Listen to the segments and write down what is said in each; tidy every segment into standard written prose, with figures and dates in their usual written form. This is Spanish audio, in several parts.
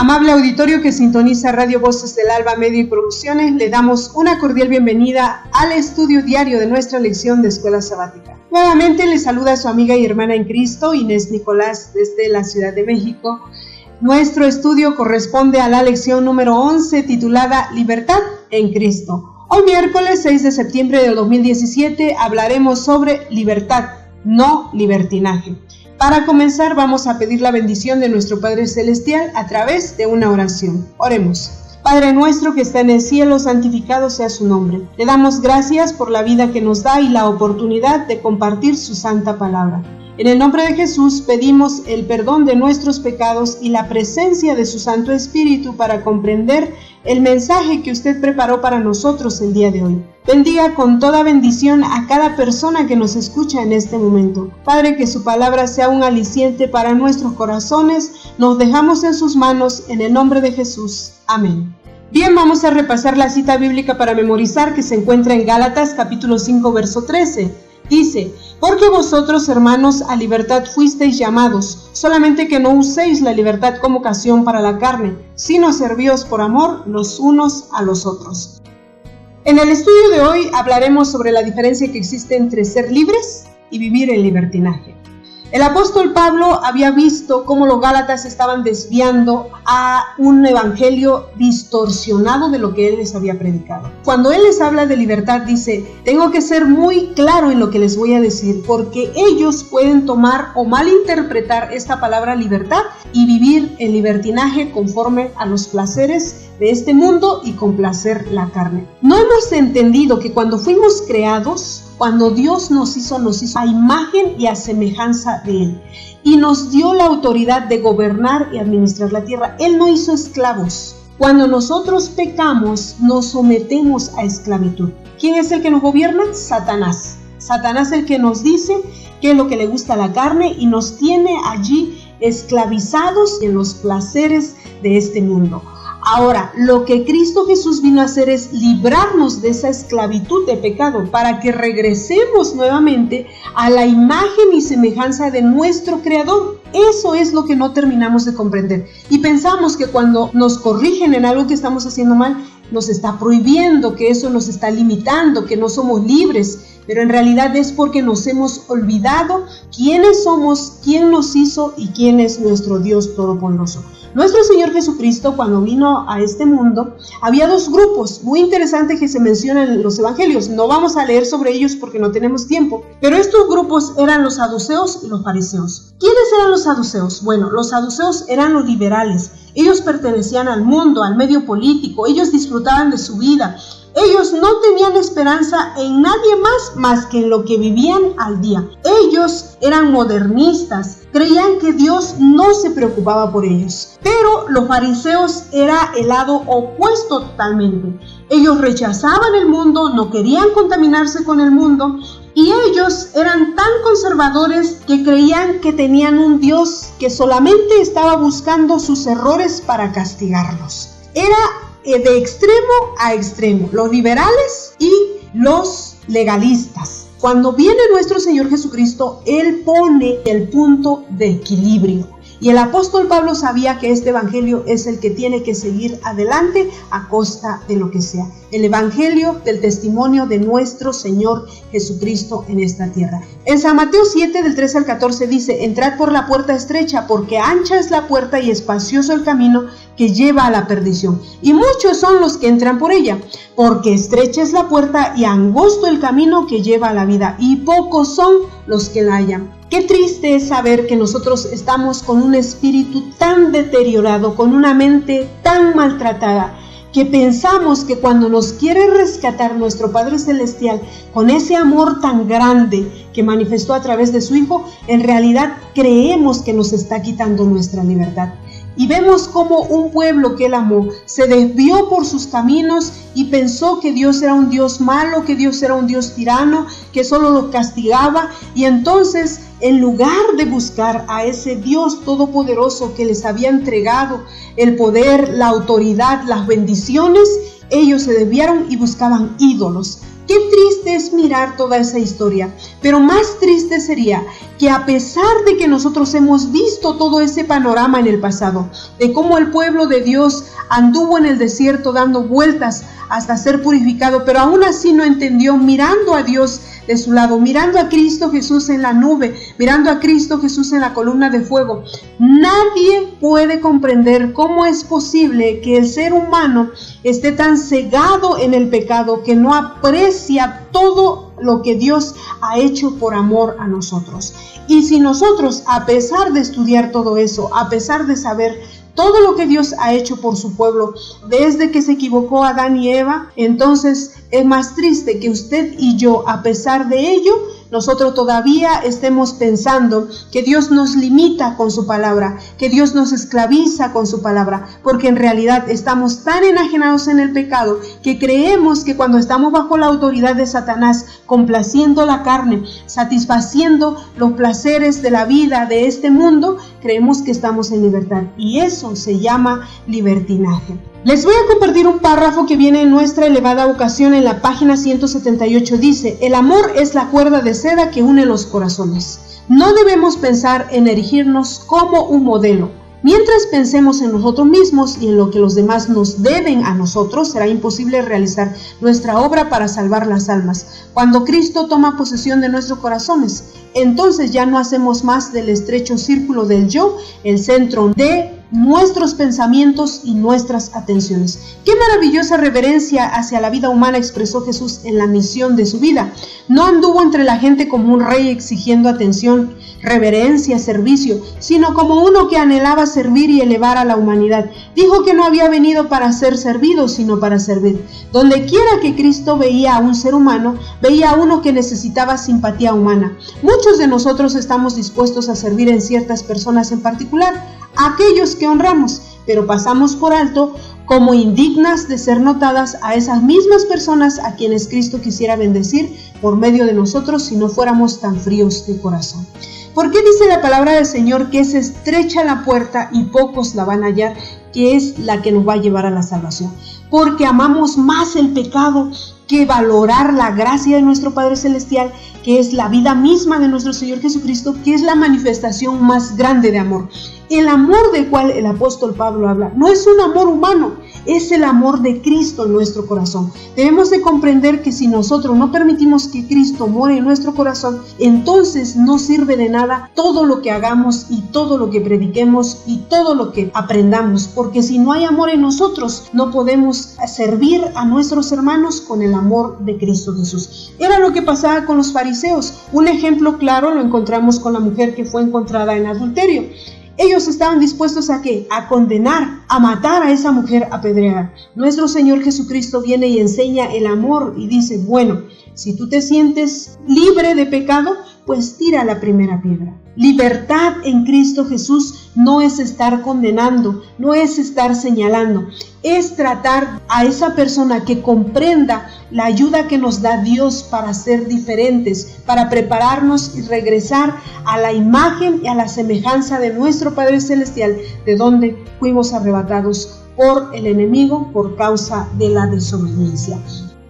Amable auditorio que sintoniza Radio Voces del Alba Medio y Producciones, le damos una cordial bienvenida al estudio diario de nuestra lección de Escuela Sabática. Nuevamente le saluda a su amiga y hermana en Cristo, Inés Nicolás, desde la Ciudad de México. Nuestro estudio corresponde a la lección número 11, titulada Libertad en Cristo. Hoy miércoles 6 de septiembre del 2017 hablaremos sobre libertad, no libertinaje. Para comenzar vamos a pedir la bendición de nuestro Padre Celestial a través de una oración. Oremos. Padre nuestro que está en el cielo, santificado sea su nombre. Le damos gracias por la vida que nos da y la oportunidad de compartir su santa palabra. En el nombre de Jesús pedimos el perdón de nuestros pecados y la presencia de su Santo Espíritu para comprender el mensaje que usted preparó para nosotros el día de hoy. Bendiga con toda bendición a cada persona que nos escucha en este momento. Padre, que su palabra sea un aliciente para nuestros corazones. Nos dejamos en sus manos en el nombre de Jesús. Amén. Bien, vamos a repasar la cita bíblica para memorizar que se encuentra en Gálatas capítulo 5 verso 13. Dice, porque vosotros, hermanos, a libertad fuisteis llamados, solamente que no uséis la libertad como ocasión para la carne, sino servíos por amor los unos a los otros. En el estudio de hoy hablaremos sobre la diferencia que existe entre ser libres y vivir en libertinaje. El apóstol Pablo había visto cómo los gálatas estaban desviando a un evangelio distorsionado de lo que él les había predicado. Cuando él les habla de libertad, dice, tengo que ser muy claro en lo que les voy a decir, porque ellos pueden tomar o malinterpretar esta palabra libertad y vivir en libertinaje conforme a los placeres de este mundo y complacer la carne. No hemos entendido que cuando fuimos creados, cuando Dios nos hizo a imagen y a semejanza de Él y nos dio la autoridad de gobernar y administrar la tierra. Él no hizo esclavos. Cuando nosotros pecamos, nos sometemos a esclavitud. ¿Quién es el que nos gobierna? Satanás. Satanás es el que nos dice qué es lo que le gusta a la carne y nos tiene allí esclavizados en los placeres de este mundo. Ahora, lo que Cristo Jesús vino a hacer es librarnos de esa esclavitud de pecado para que regresemos nuevamente a la imagen y semejanza de nuestro Creador. Eso es lo que no terminamos de comprender. Y pensamos que cuando nos corrigen en algo que estamos haciendo mal, nos está prohibiendo, que eso nos está limitando, que no somos libres. Pero en realidad es porque nos hemos olvidado quiénes somos, quién nos hizo y quién es nuestro Dios Todopoderoso. Nuestro Señor Jesucristo, cuando vino a este mundo, había dos grupos muy interesantes que se mencionan en los evangelios. No vamos a leer sobre ellos porque no tenemos tiempo, pero estos grupos eran los saduceos y los fariseos. ¿Quiénes eran los saduceos? Bueno, los saduceos eran los liberales. Ellos pertenecían al mundo, al medio político. Ellos disfrutaban de su vida. Ellos no tenían esperanza en nadie más que en lo que vivían al día. Ellos eran modernistas, creían que Dios no se preocupaba por ellos. Pero los fariseos era el lado opuesto totalmente. Ellos rechazaban el mundo, no querían contaminarse con el mundo y ellos eran tan conservadores que creían que tenían un Dios que solamente estaba buscando sus errores para castigarlos. Era de extremo a extremo, los liberales y los legalistas. Cuando viene nuestro Señor Jesucristo, Él pone el punto de equilibrio. Y el apóstol Pablo sabía que este evangelio es el que tiene que seguir adelante a costa de lo que sea. El evangelio del testimonio de nuestro Señor Jesucristo en esta tierra. En San Mateo 7 del 13 al 14 dice, entrad por la puerta estrecha, porque ancha es la puerta y espacioso el camino que lleva a la perdición. Y muchos son los que entran por ella, porque estrecha es la puerta y angosto el camino que lleva a la vida, y pocos son los que la hallan. Qué triste es saber que nosotros estamos con un espíritu tan deteriorado, con una mente tan maltratada, que pensamos que cuando nos quiere rescatar nuestro Padre Celestial con ese amor tan grande que manifestó a través de su Hijo, en realidad creemos que nos está quitando nuestra libertad. Y vemos cómo un pueblo que Él amó se desvió por sus caminos y pensó que Dios era un Dios malo, que Dios era un Dios tirano, que solo lo castigaba. Y entonces, en lugar de buscar a ese Dios todopoderoso que les había entregado el poder, la autoridad, las bendiciones, ellos se desviaron y buscaban ídolos. Qué triste es mirar toda esa historia, pero más triste sería que a pesar de que nosotros hemos visto todo ese panorama en el pasado, de cómo el pueblo de Dios anduvo en el desierto dando vueltas hasta ser purificado, pero aún así no entendió, mirando a Dios de su lado, mirando a Cristo Jesús en la nube, mirando a Cristo Jesús en la columna de fuego. Nadie puede comprender cómo es posible que el ser humano esté tan cegado en el pecado que no aprecia todo lo que Dios ha hecho por amor a nosotros. Y si nosotros, a pesar de estudiar todo eso, a pesar de saber todo lo que Dios ha hecho por su pueblo desde que se equivocó Adán y Eva, entonces es más triste que usted y yo, a pesar de ello, nosotros todavía estemos pensando que Dios nos limita con su palabra, que Dios nos esclaviza con su palabra, porque en realidad estamos tan enajenados en el pecado que creemos que cuando estamos bajo la autoridad de Satanás, complaciendo la carne, satisfaciendo los placeres de la vida de este mundo, creemos que estamos en libertad, y eso se llama libertinaje. Les voy a compartir un párrafo que viene en nuestra elevada vocación en la página 178. Dice: el amor es la cuerda de seda que une los corazones. No debemos pensar en erigirnos como un modelo. Mientras pensemos en nosotros mismos y en lo que los demás nos deben a nosotros, será imposible realizar nuestra obra para salvar las almas. Cuando Cristo toma posesión de nuestros corazones, entonces ya no hacemos más del estrecho círculo del yo, el centro de nuestros pensamientos y nuestras atenciones. Qué maravillosa reverencia hacia la vida humana expresó Jesús en la misión de su vida. No anduvo entre la gente como un rey exigiendo atención, reverencia, servicio, sino como uno que anhelaba servir y elevar a la humanidad. Dijo que no había venido para ser servido, sino para servir. Donde quiera que Cristo veía a un ser humano, veía a uno que necesitaba simpatía humana. Muchos de nosotros estamos dispuestos a servir en ciertas personas en particular, aquellos que honramos, pero pasamos por alto como indignas de ser notadas a esas mismas personas a quienes Cristo quisiera bendecir por medio de nosotros si no fuéramos tan fríos de corazón. ¿Por qué dice la palabra del Señor que es estrecha la puerta y pocos la van a hallar, que es la que nos va a llevar a la salvación? Porque amamos más el pecado que valorar la gracia de nuestro Padre Celestial, que es la vida misma de nuestro Señor Jesucristo, que es la manifestación más grande de amor. El amor del cual el apóstol Pablo habla no es un amor humano, es el amor de Cristo en nuestro corazón. Debemos de comprender que si nosotros no permitimos que Cristo more en nuestro corazón, entonces no sirve de nada todo lo que hagamos y todo lo que prediquemos y todo lo que aprendamos, porque si no hay amor en nosotros, no podemos servir a nuestros hermanos con el amor de Cristo Jesús. Era lo que pasaba con los fariseos. Un ejemplo claro lo encontramos con la mujer que fue encontrada en adulterio. Ellos estaban dispuestos ¿a qué? A condenar, a matar a esa mujer apedreada. Nuestro Señor Jesucristo viene y enseña el amor y dice: bueno, si tú te sientes libre de pecado, pues tira la primera piedra. Libertad en Cristo Jesús no es estar condenando, no es estar señalando, es tratar a esa persona que comprenda la ayuda que nos da Dios para ser diferentes, para prepararnos y regresar a la imagen y a la semejanza de nuestro Padre Celestial, de donde fuimos arrebatados por el enemigo por causa de la desobediencia.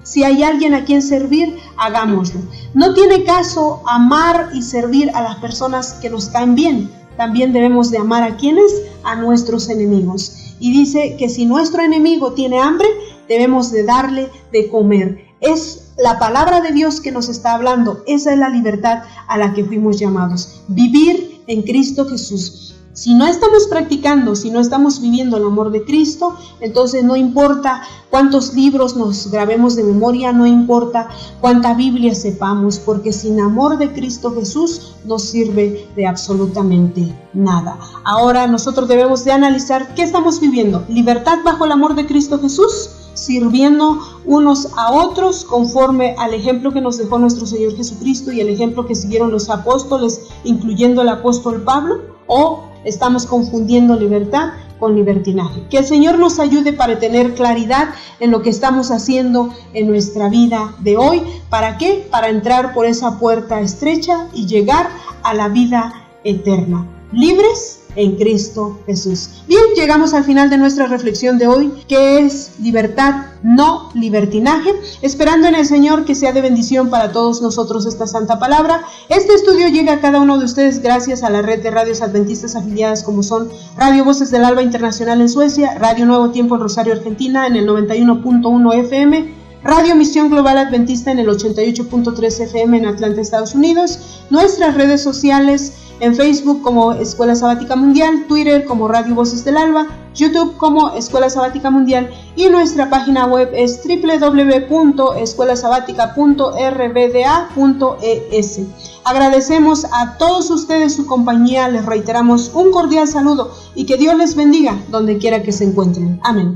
Si hay alguien a quien servir, hagámoslo. No tiene caso amar y servir a las personas que nos caen bien. También debemos de amar a quienes, a nuestros enemigos. Y dice que si nuestro enemigo tiene hambre, debemos de darle de comer. Es la palabra de Dios que nos está hablando. Esa es la libertad a la que fuimos llamados. Vivir en Cristo Jesús. Si no estamos practicando, si no estamos viviendo el amor de Cristo, entonces no importa cuántos libros nos grabemos de memoria, no importa cuánta Biblia sepamos, porque sin amor de Cristo Jesús no sirve de absolutamente nada. Ahora nosotros debemos de analizar qué estamos viviendo. ¿Libertad bajo el amor de Cristo Jesús? Sirviendo unos a otros conforme al ejemplo que nos dejó nuestro Señor Jesucristo y el ejemplo que siguieron los apóstoles, incluyendo el apóstol Pablo, o estamos confundiendo libertad con libertinaje. Que el Señor nos ayude para tener claridad en lo que estamos haciendo en nuestra vida de hoy. ¿Para qué? Para entrar por esa puerta estrecha y llegar a la vida eterna. Libres en Cristo Jesús. Bien, llegamos al final de nuestra reflexión de hoy, que es libertad, no libertinaje, esperando en el Señor que sea de bendición para todos nosotros esta santa palabra. Este estudio llega a cada uno de ustedes gracias a la red de radios adventistas afiliadas como son Radio Voces del Alba Internacional en Suecia, Radio Nuevo Tiempo en Rosario, Argentina en el 91.1 FM, Radio Misión Global Adventista en el 88.3 FM en Atlanta, Estados Unidos, nuestras redes sociales en Facebook como Escuela Sabática Mundial, Twitter como Radio Voces del Alba, YouTube como Escuela Sabática Mundial y nuestra página web es www.escuelasabática.rbda.es. Agradecemos a todos ustedes su compañía, les reiteramos un cordial saludo y que Dios les bendiga donde quiera que se encuentren. Amén.